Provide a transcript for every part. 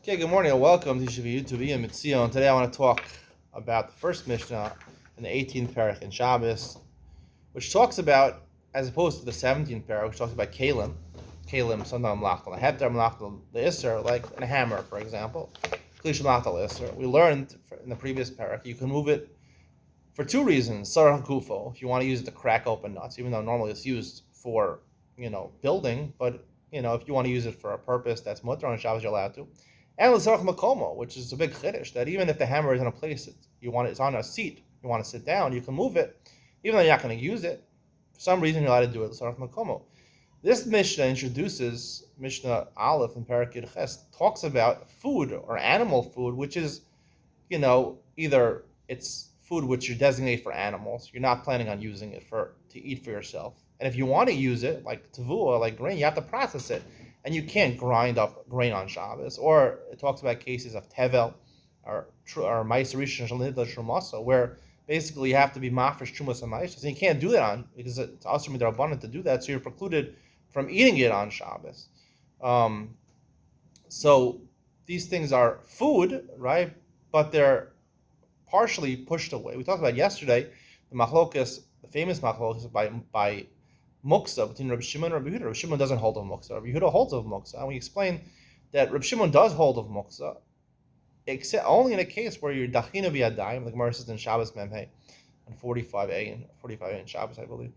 Okay, good morning and welcome to Iyun to Iyun Sion. Today I want to talk about the first Mishnah in the 18th parak in Shabbos, which talks about, as opposed to the 17th parak, which talks about kalim, sometimes mlachal heter, mlachal leisser, like a hammer, for example. Klish mlachal leisser. We learned in the previous parak you can move it for two reasons. Sarah gufo, if you want to use it to crack open nuts, even though normally it's used for building, but if you want to use it for a purpose that's mutter on Shabbos, you're allowed to. And l'zarach makomo, which is a big chiddush, that even if the hammer is in a place it's on a seat, you want to sit down, you can move it, even though you're not going to use it. For some reason, you're allowed to do it l'zarach makomo. This Mishnah introduces Mishnah Aleph in Parak Yud Ches, talks about food or animal food, which is, either it's food which you designate for animals, you're not planning on using it to eat for yourself, and if you want to use it, like tavua, like grain, you have to process it. And you can't grind up grain on Shabbos. Or it talks about cases of tevel or ma'aser rishon shalnidla shumasa, where basically you have to be mafresh trumas and ma'aser. So you can't do that on, because it's also abundant to do that. So you're precluded from eating it on Shabbos. So these things are food, right? But they're partially pushed away. We talked about yesterday the famous machlokas by muksa between Rabbi Shimon and Rabbi Yehuda. Rabbi Shimon doesn't hold of muksa. Rabbi Yehuda holds of muksa. And we explained that Rabbi Shimon does hold of muksa, except only in a case where you're dachina b'yadayim, like Gemara says in Shabbos Memhei, and 45a in Shabbos, I believe.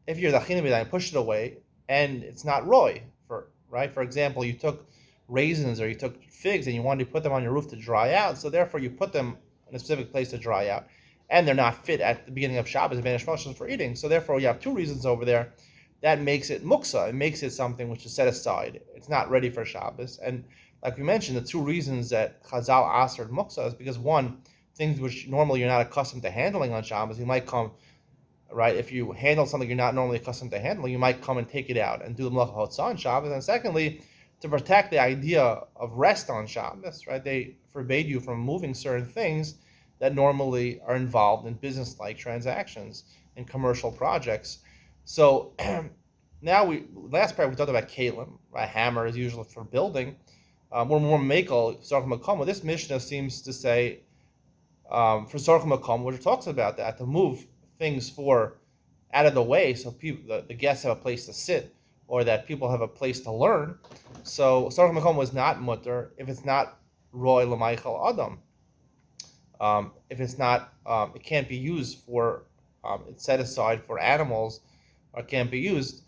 If you're dachina b'yadayim, push it away, and it's not roy. For example, you took raisins or you took figs and you wanted to put them on your roof to dry out, so therefore you put them in a specific place to dry out, and they're not fit at the beginning of Shabbos for eating. So therefore, you have two reasons over there that makes it muksa. It makes it something which is set aside. It's not ready for Shabbos. And like we mentioned, the two reasons that Chazal asked muksa is because, one, things which normally you're not accustomed to handling on Shabbos, you might come, right? If you handle something you're not normally accustomed to handling, you might come and take it out and do the melacha hotzah on Shabbos. And secondly, to protect the idea of rest on Shabbos, right? They forbade you from moving certain things that normally are involved in business-like transactions and commercial projects. So now last part we talked about kalim, right? Hammer is usually for building. We're more makel, sarach makom. This Mishnah seems to say for sarach makom, which talks about that, to move things out of the way so people, the guests have a place to sit, or that people have a place to learn. So sarach makom was not mutter if it's not roy l'maychal adam. If it's not, it can't be used for, it's set aside for animals, or can't be used.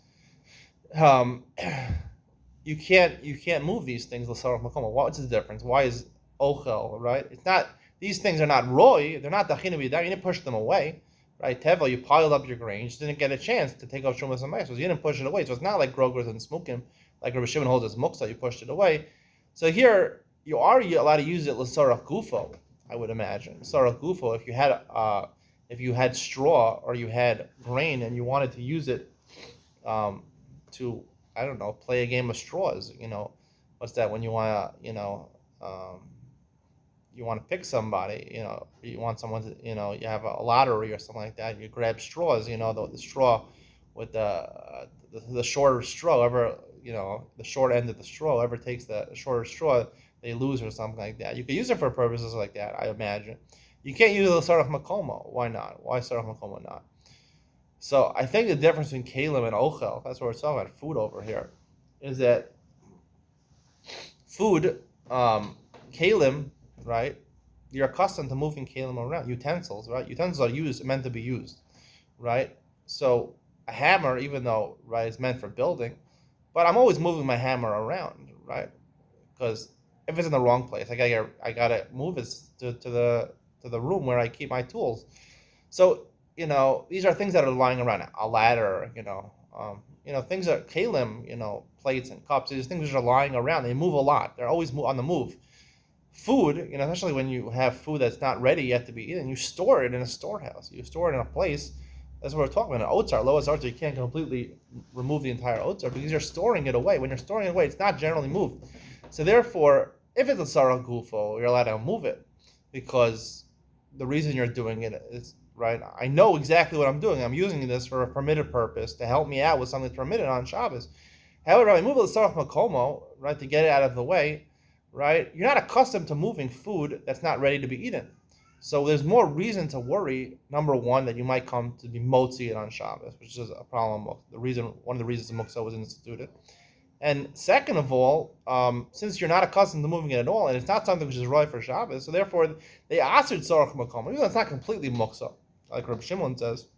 You can't move these things. What's the difference? Why is ochel, right? It's not. These things are not roy. They're not dachina b'yadayim. You didn't push them away, right? Tevel, you piled up your grain. You just didn't get a chance to take off shumas and ma'aser. You didn't push it away. So it's not like grogers and smukim, like Rabbi Shimon holds as muksa. You pushed it away. So here you are allowed to use it l'sarach gufo, I would imagine. Sarach gufo, if you had straw or you had grain and you wanted to use it to, I don't know, play a game of straws. What's that? When you want to, you want to pick somebody. You want someone to, you have a lottery or something like that. You grab straws. The straw with the shorter straw. The short end of the straw. Whoever takes the shorter straw, they lose or something like that. You could use it for purposes like that, I imagine. You can't use the sarach makomo. Why not? Why sarach makomo not? So I think the difference between kalim and ochel, that's what we're talking about, food over here, is that food, kalim, right? You're accustomed to moving kalim around. Utensils, right? Utensils are meant to be used, right? So a hammer, even though, right, is meant for building, but I'm always moving my hammer around, right? Because if it's in the wrong place, I gotta move it to the room where I keep my tools. So these are things that are lying around. A ladder, things that kalim, plates and cups. These things that are lying around. They move a lot. They're always on the move. Food, especially when you have food that's not ready yet to be eaten, you store it in a storehouse. You store it in a place. That's what we're talking about. Otzar, lowest otzar, you can't completely remove the entire otzar because you're storing it away. When you're storing it away, it's not generally moved. So therefore, if it's a sarach gufo, you're allowed to move it, because the reason you're doing it is, right, I know exactly what I'm doing. I'm using this for a permitted purpose to help me out with something that's permitted on Shabbos. However, I move it to sarach makomo, right, to get it out of the way. right? You're not accustomed to moving food that's not ready to be eaten. So there's more reason to worry. Number one, that you might come to be motzi it on Shabbos, which is a problem. One of the reasons the muksa was instituted. And second of all, since you're not accustomed to moving it at all, and it's not something which is right for Shabbos, so therefore they asked tzarach makom, even though it's not completely muksa, like Reb Shimon says,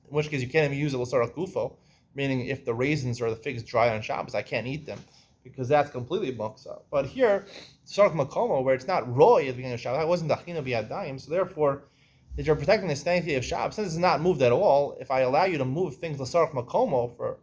in which case you can't even use it l'tzarach gufo, meaning if the raisins or the figs dry on Shabbos, I can't eat them because that's completely muksa. But here, tzarach makomo, where it's not roy at the beginning of Shabbos, that wasn't dachina biyadayim, so therefore, that you're protecting the sanctity of Shabbos, since it's not moved at all, if I allow you to move things l'tzarach makomo for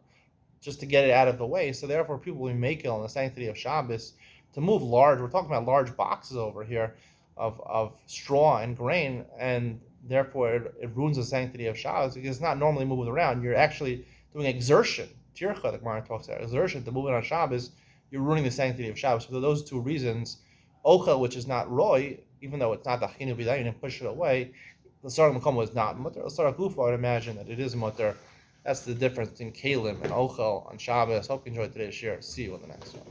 just to get it out of the way. So therefore, people will make it on the sanctity of Shabbos to move large. We're talking about large boxes over here of straw and grain, and therefore it ruins the sanctity of Shabbos because it's not normally moved around. You're actually doing exertion. Tircha, the Gemara talks about exertion to move it on Shabbos. You're ruining the sanctity of Shabbos. So for those two reasons, ochel, which is not roy, even though it's not the chinu b'dayin and push it away, the sarah makom is not mutter. The sarah gufa, I'd imagine that it is mutter. That's the difference between kalim and ochel on Shabbos. Hope you enjoyed today's share. See you in the next one.